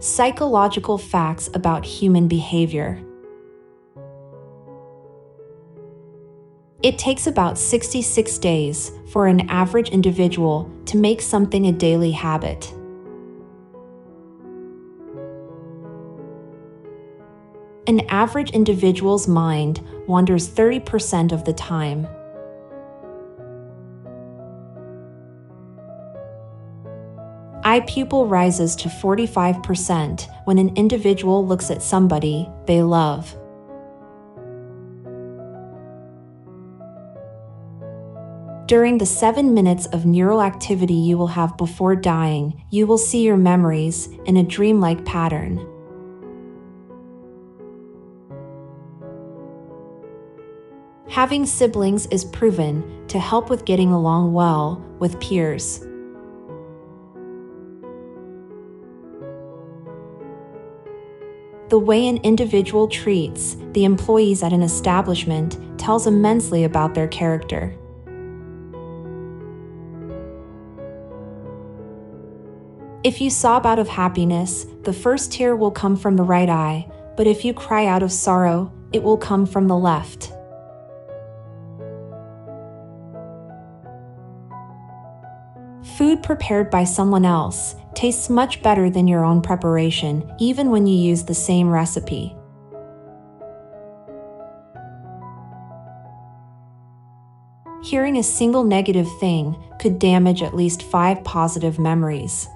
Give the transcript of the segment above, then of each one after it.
Psychological facts about human behavior. It takes about 66 days for an average individual to make something a daily habit. An average individual's mind wanders 30% of the time. Eye pupil rises to 45% when an individual looks at somebody they love. During the 7 minutes of neural activity you will have before dying, you will see your memories in a dreamlike pattern. Having siblings is proven to help with getting along well with peers. The way an individual treats the employees at an establishment tells immensely about their character. If you sob out of happiness, the first tear will come from the right eye, but if you cry out of sorrow, it will come from the left. Food prepared by someone else tastes much better than your own preparation, even when you use the same recipe. Hearing a single negative thing could damage at least 5 positive memories.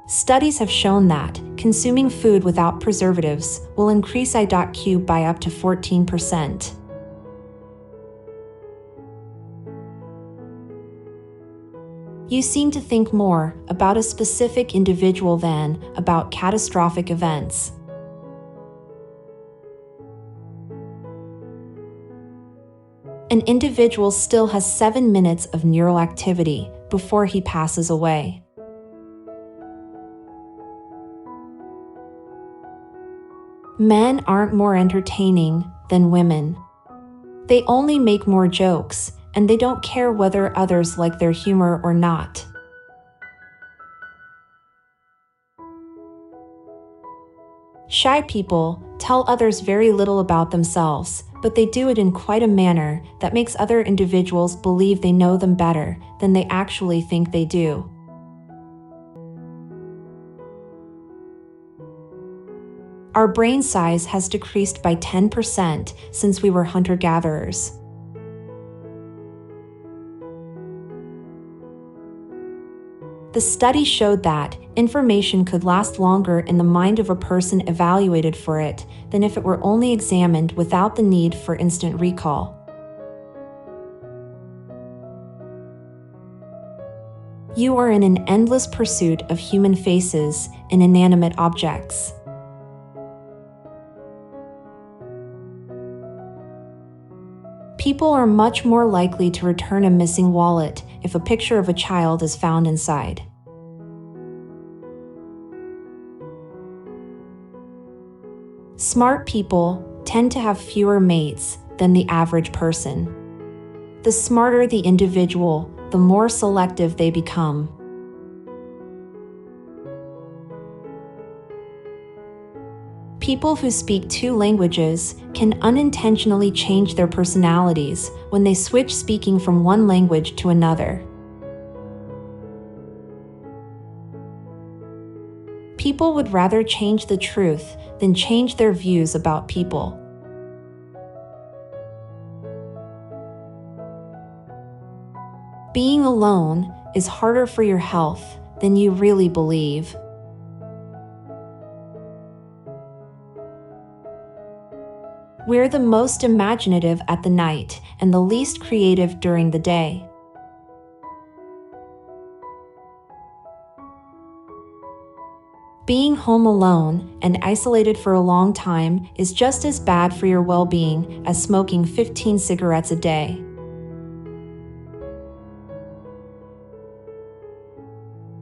Studies have shown that consuming food without preservatives will increase IQ by up to 14%. You seem to think more about a specific individual than about catastrophic events. An individual still has 7 minutes of neural activity before he passes away. Men aren't more entertaining than women. They only make more jokes, and they don't care whether others like their humor or not. Shy people tell others very little about themselves, but they do it in quite a manner that makes other individuals believe they know them better than they actually think they do. Our brain size has decreased by 10% since we were hunter-gatherers. The study showed that information could last longer in the mind of a person evaluated for it than if it were only examined without the need for instant recall. You are in an endless pursuit of human faces and inanimate objects. People are much more likely to return a missing wallet if a picture of a child is found inside. Smart people tend to have fewer mates than the average person. The smarter the individual, the more selective they become. People who speak 2 languages can unintentionally change their personalities when they switch speaking from one language to another. People would rather change the truth than change their views about people. Being alone is harder for your health than you really believe. We're the most imaginative at the night and the least creative during the day. Being home alone and isolated for a long time is just as bad for your well-being as smoking 15 cigarettes a day.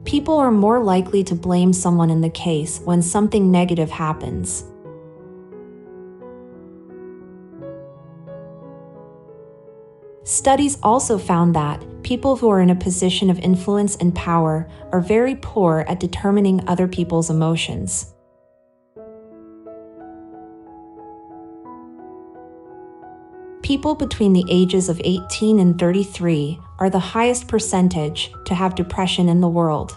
People are more likely to blame someone in the case when something negative happens. Studies also found that People who are in a position of influence and power are very poor at determining other people's emotions. People between the ages of 18 and 33 are the highest percentage to have depression in the world.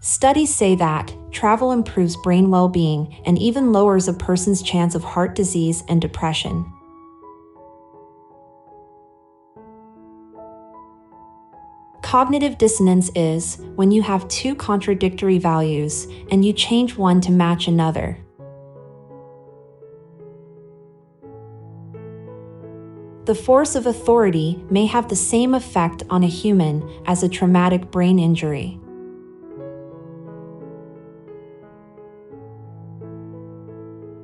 Studies say that travel improves brain well-being and even lowers a person's chance of heart disease and depression. Cognitive dissonance is when you have two contradictory values and you change one to match another. The force of authority may have the same effect on a human as a traumatic brain injury.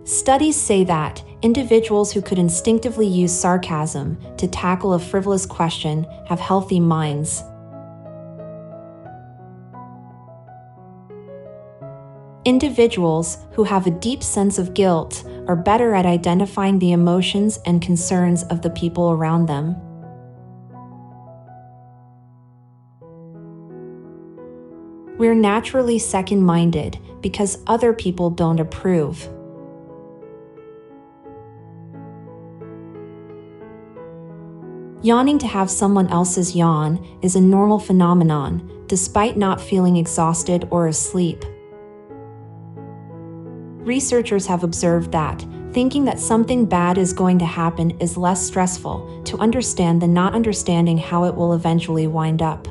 Studies say that individuals who could instinctively use sarcasm to tackle a frivolous question have healthy minds. Individuals who have a deep sense of guilt are better at identifying the emotions and concerns of the people around them. We're naturally second-minded because other people don't approve. Yawning to have someone else's yawn is a normal phenomenon, despite not feeling exhausted or asleep. Researchers have observed that thinking that something bad is going to happen is less stressful to understand than not understanding how it will eventually wind up.